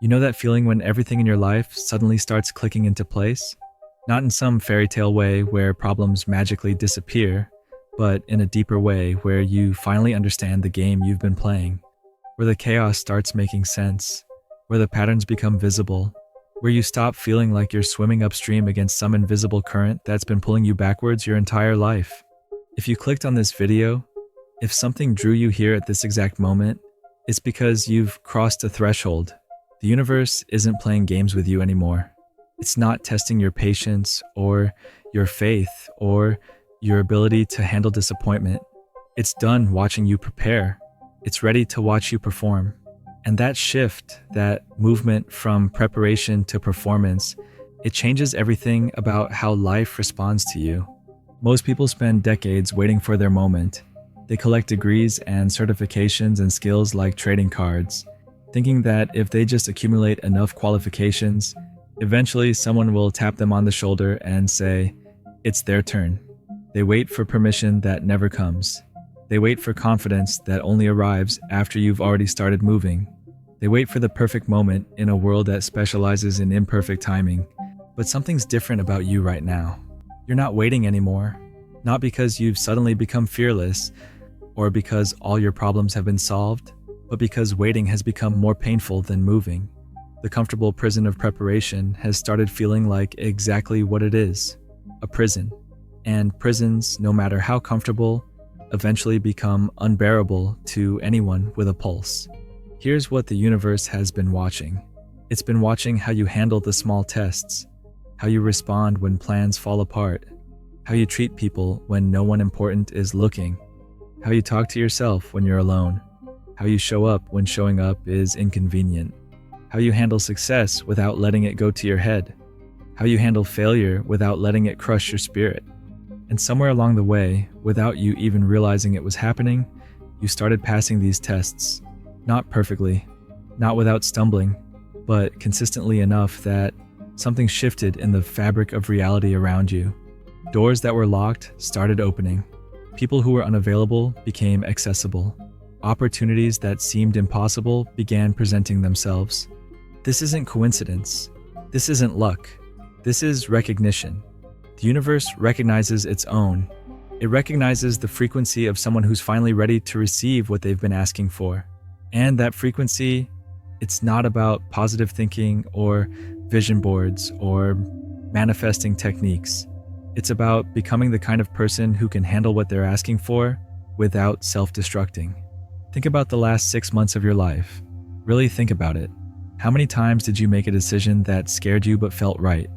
You know that feeling when everything in your life suddenly starts clicking into place? Not in some fairy tale way where problems magically disappear, but in a deeper way where you finally understand the game you've been playing, where the chaos starts making sense, where the patterns become visible, where you stop feeling like you're swimming upstream against some invisible current that's been pulling you backwards your entire life. If you clicked on this video, if something drew you here at this exact moment, it's because you've crossed a threshold. The universe isn't playing games with you anymore. It's not testing your patience or your faith or your ability to handle disappointment. It's done watching you prepare. It's ready to watch you perform. And that shift, that movement from preparation to performance, it changes everything about how life responds to you. Most people spend decades waiting for their moment. They collect degrees and certifications and skills like trading cards, thinking that if they just accumulate enough qualifications, eventually someone will tap them on the shoulder and say, it's their turn. They wait for permission that never comes. They wait for confidence that only arrives after you've already started moving. They wait for the perfect moment in a world that specializes in imperfect timing. But something's different about you right now. You're not waiting anymore, not because you've suddenly become fearless or because all your problems have been solved, but because waiting has become more painful than moving. The comfortable prison of preparation has started feeling like exactly what it is, a prison. And prisons, no matter how comfortable, eventually become unbearable to anyone with a pulse. Here's what the universe has been watching. It's been watching how you handle the small tests, how you respond when plans fall apart, how you treat people when no one important is looking, how you talk to yourself when you're alone, how you show up when showing up is inconvenient, how you handle success without letting it go to your head, how you handle failure without letting it crush your spirit. And somewhere along the way, without you even realizing it was happening, you started passing these tests. Not perfectly, not without stumbling, but consistently enough that something shifted in the fabric of reality around you. Doors that were locked started opening. People who were unavailable became accessible. Opportunities that seemed impossible began presenting themselves. This isn't coincidence. This isn't luck. This is recognition. The universe recognizes its own. It recognizes the frequency of someone who's finally ready to receive what they've been asking for. And that frequency, it's not about positive thinking or vision boards or manifesting techniques. It's about becoming the kind of person who can handle what they're asking for without self-destructing. Think about the last 6 months of your life. Really think about it. How many times did you make a decision that scared you but felt right?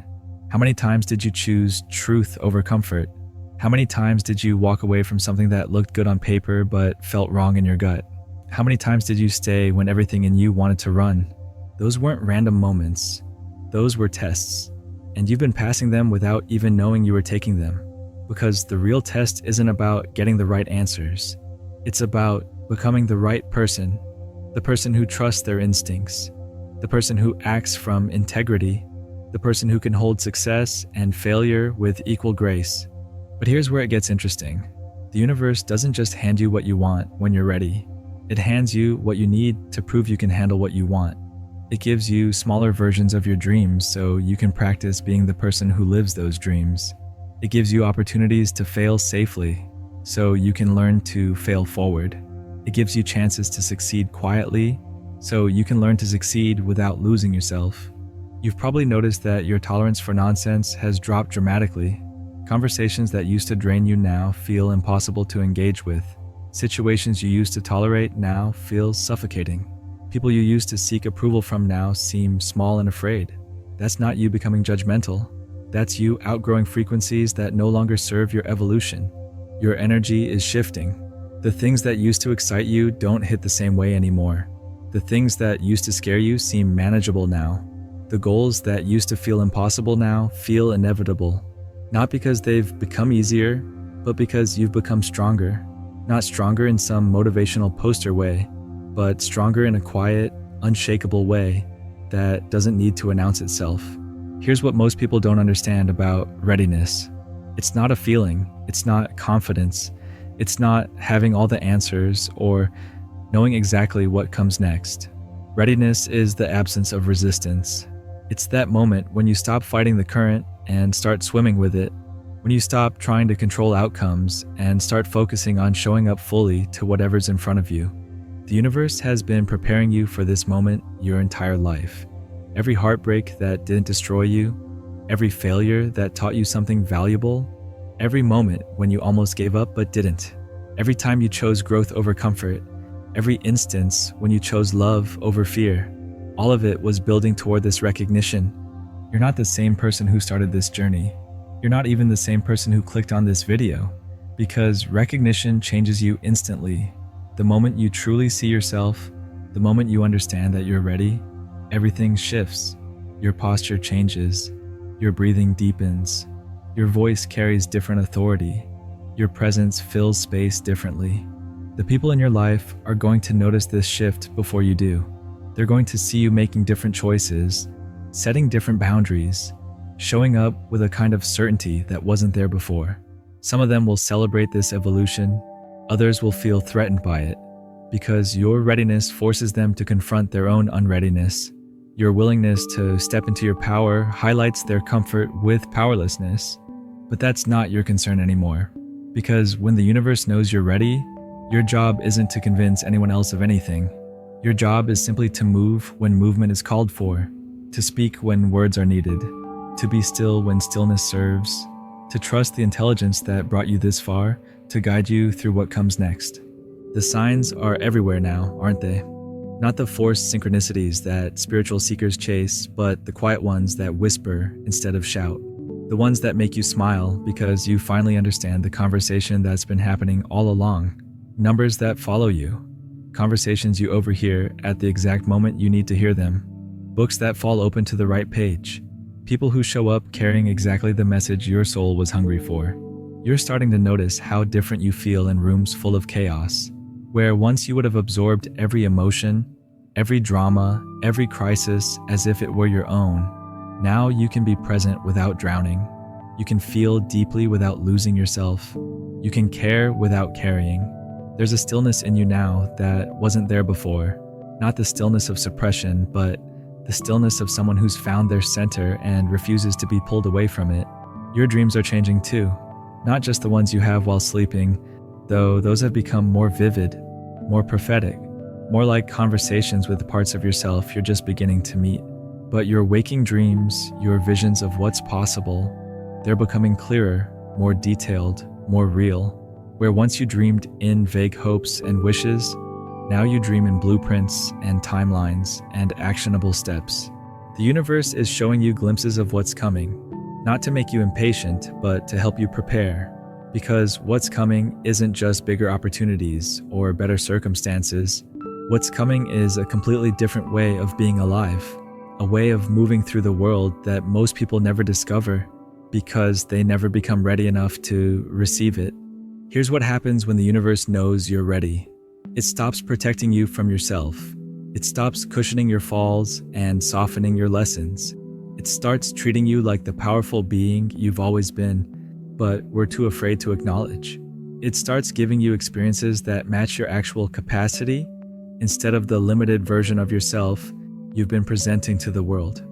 How many times did you choose truth over comfort? How many times did you walk away from something that looked good on paper but felt wrong in your gut? How many times did you stay when everything in you wanted to run? Those weren't random moments. Those were tests. And you've been passing them without even knowing you were taking them. Because the real test isn't about getting the right answers. It's about becoming the right person, the person who trusts their instincts, the person who acts from integrity, the person who can hold success and failure with equal grace. But here's where it gets interesting. The universe doesn't just hand you what you want when you're ready. It hands you what you need to prove you can handle what you want. It gives you smaller versions of your dreams so you can practice being the person who lives those dreams. It gives you opportunities to fail safely so you can learn to fail forward. It gives you chances to succeed quietly so you can learn to succeed without losing yourself. You've probably noticed that your tolerance for nonsense has dropped dramatically. Conversations that used to drain you now feel impossible to engage with. Situations you used to tolerate now feel suffocating. People you used to seek approval from now seem small and afraid. That's not you becoming judgmental. That's you outgrowing frequencies that no longer serve your evolution. Your energy is shifting. The things that used to excite you don't hit the same way anymore. The things that used to scare you seem manageable now. The goals that used to feel impossible now feel inevitable. Not because they've become easier, but because you've become stronger. Not stronger in some motivational poster way, but stronger in a quiet, unshakable way that doesn't need to announce itself. Here's what most people don't understand about readiness. It's not a feeling. It's not confidence. It's not having all the answers or knowing exactly what comes next. Readiness is the absence of resistance. It's that moment when you stop fighting the current and start swimming with it, when you stop trying to control outcomes and start focusing on showing up fully to whatever's in front of you. The universe has been preparing you for this moment your entire life. Every heartbreak that didn't destroy you, every failure that taught you something valuable, every moment when you almost gave up but didn't, every time you chose growth over comfort, every instance when you chose love over fear, all of it was building toward this recognition. You're not the same person who started this journey. You're not even the same person who clicked on this video, because recognition changes you instantly. The moment you truly see yourself, the moment you understand that you're ready, everything shifts. Your posture changes, your breathing deepens, your voice carries different authority, your presence fills space differently. The people in your life are going to notice this shift before you do. They're going to see you making different choices, setting different boundaries, showing up with a kind of certainty that wasn't there before. Some of them will celebrate this evolution, others will feel threatened by it, because your readiness forces them to confront their own unreadiness. Your willingness to step into your power highlights their comfort with powerlessness. But that's not your concern anymore, because when the universe knows you're ready, your job isn't to convince anyone else of anything. Your job is simply to move when movement is called for, to speak when words are needed, to be still when stillness serves, to trust the intelligence that brought you this far to guide you through what comes next. The signs are everywhere now, aren't they? Not the forced synchronicities that spiritual seekers chase, but the quiet ones that whisper instead of shout. The ones that make you smile because you finally understand the conversation that's been happening all along. Numbers that follow you. Conversations you overhear at the exact moment you need to hear them. Books that fall open to the right page. People who show up carrying exactly the message your soul was hungry for. You're starting to notice how different you feel in rooms full of chaos, where once you would have absorbed every emotion, every drama, every crisis as if it were your own. Now you can be present without drowning. You can feel deeply without losing yourself. You can care without carrying. There's a stillness in you now that wasn't there before. Not the stillness of suppression, but the stillness of someone who's found their center and refuses to be pulled away from it. Your dreams are changing too. Not just the ones you have while sleeping, though those have become more vivid, more prophetic, more like conversations with parts of yourself you're just beginning to meet. But your waking dreams, your visions of what's possible, they're becoming clearer, more detailed, more real. Where once you dreamed in vague hopes and wishes, now you dream in blueprints and timelines and actionable steps. The universe is showing you glimpses of what's coming, not to make you impatient, but to help you prepare. Because what's coming isn't just bigger opportunities or better circumstances. What's coming is a completely different way of being alive, a way of moving through the world that most people never discover because they never become ready enough to receive it. Here's what happens when the universe knows you're ready. It stops protecting you from yourself. It stops cushioning your falls and softening your lessons. It starts treating you like the powerful being you've always been, but we're too afraid to acknowledge. It starts giving you experiences that match your actual capacity instead of the limited version of yourself you've been presenting to the world.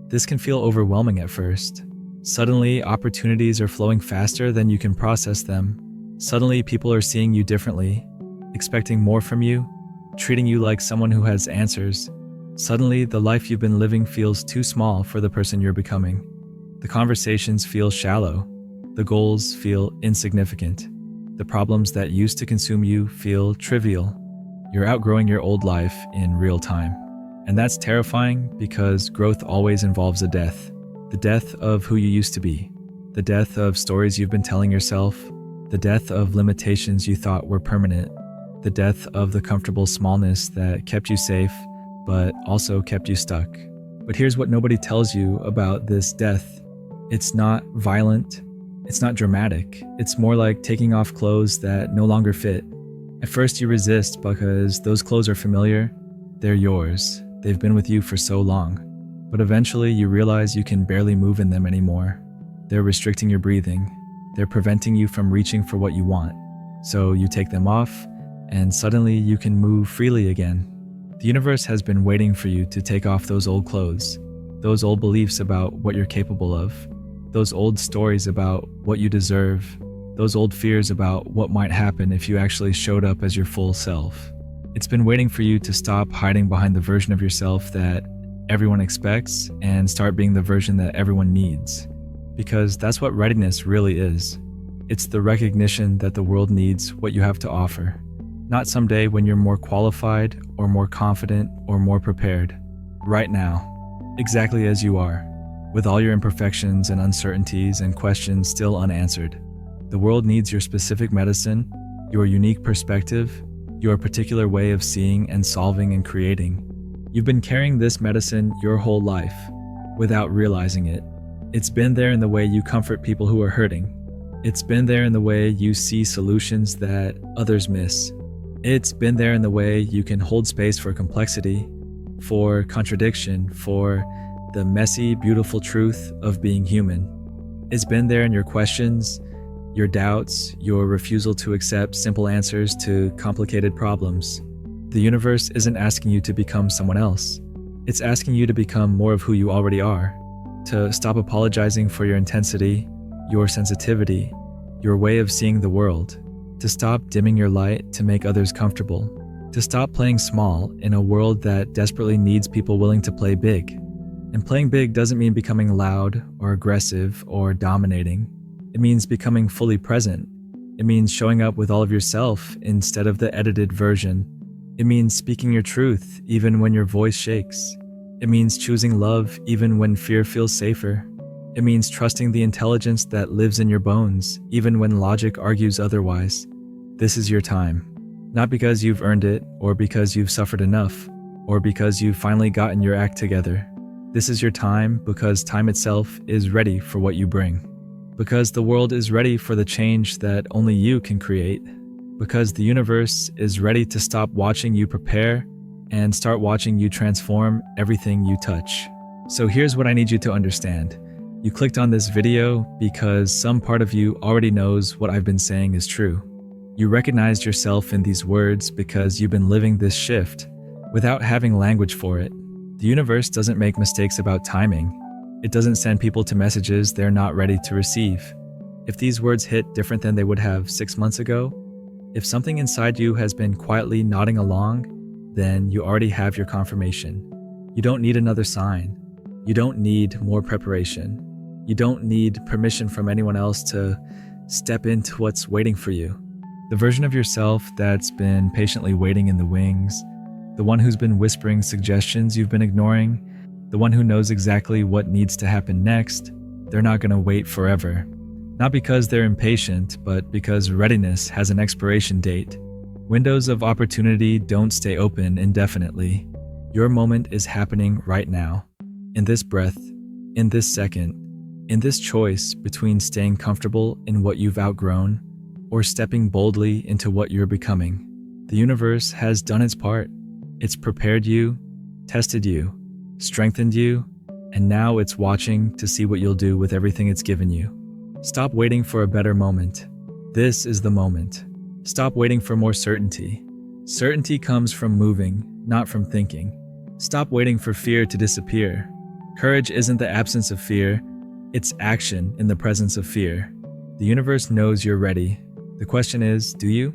This can feel overwhelming at first. Suddenly, opportunities are flowing faster than you can process them. Suddenly, people are seeing you differently, expecting more from you, treating you like someone who has answers. Suddenly, the life you've been living feels too small for the person you're becoming. The conversations feel shallow. The goals feel insignificant. The problems that used to consume you feel trivial. You're outgrowing your old life in real time. And that's terrifying because growth always involves a death. The death of who you used to be. The death of stories you've been telling yourself. The death of limitations you thought were permanent. The death of the comfortable smallness that kept you safe, but also kept you stuck. But here's what nobody tells you about this death. It's not violent. It's not dramatic. It's more like taking off clothes that no longer fit. At first you resist because those clothes are familiar. They're yours. They've been with you for so long. But eventually you realize you can barely move in them anymore. They're restricting your breathing. They're preventing you from reaching for what you want. So you take them off, and suddenly you can move freely again. The universe has been waiting for you to take off those old clothes, those old beliefs about what you're capable of, those old stories about what you deserve, those old fears about what might happen if you actually showed up as your full self. It's been waiting for you to stop hiding behind the version of yourself that everyone expects and start being the version that everyone needs. Because that's what readiness really is. It's the recognition that the world needs what you have to offer. Not someday when you're more qualified or more confident or more prepared. Right now, exactly as you are, with all your imperfections and uncertainties and questions still unanswered. The world needs your specific medicine, your unique perspective, your particular way of seeing and solving and creating. You've been carrying this medicine your whole life without realizing it. It's been there in the way you comfort people who are hurting. It's been there in the way you see solutions that others miss. It's been there in the way you can hold space for complexity, for contradiction, for the messy, beautiful truth of being human. It's been there in your questions, your doubts, your refusal to accept simple answers to complicated problems. The universe isn't asking you to become someone else. It's asking you to become more of who you already are, to stop apologizing for your intensity, your sensitivity, your way of seeing the world, to stop dimming your light to make others comfortable, to stop playing small in a world that desperately needs people willing to play big. And playing big doesn't mean becoming loud or aggressive or dominating. It means becoming fully present. It means showing up with all of yourself instead of the edited version. It means speaking your truth even when your voice shakes. It means choosing love even when fear feels safer. It means trusting the intelligence that lives in your bones even when logic argues otherwise. This is your time. Not because you've earned it or because you've suffered enough or because you've finally gotten your act together. This is your time because time itself is ready for what you bring. Because the world is ready for the change that only you can create. Because the universe is ready to stop watching you prepare and start watching you transform everything you touch. So here's what I need you to understand. You clicked on this video because some part of you already knows what I've been saying is true. You recognized yourself in these words because you've been living this shift without having language for it. The universe doesn't make mistakes about timing. It doesn't send people to messages they're not ready to receive. If these words hit different than they would have 6 months ago, if something inside you has been quietly nodding along, then you already have your confirmation. You don't need another sign. You don't need more preparation. You don't need permission from anyone else to step into what's waiting for you. The version of yourself that's been patiently waiting in the wings, the one who's been whispering suggestions you've been ignoring, the one who knows exactly what needs to happen next, they're not going to wait forever. Not because they're impatient, but because readiness has an expiration date. Windows of opportunity don't stay open indefinitely. Your moment is happening right now, in this breath, in this second, in this choice between staying comfortable in what you've outgrown or stepping boldly into what you're becoming. The universe has done its part. It's prepared you, tested you, strengthened you, and now it's watching to see what you'll do with everything it's given you. Stop waiting for a better moment. This is the moment. Stop waiting for more certainty. Certainty comes from moving, not from thinking. Stop waiting for fear to disappear. Courage isn't the absence of fear, it's action in the presence of fear. The universe knows you're ready. The question is, do you?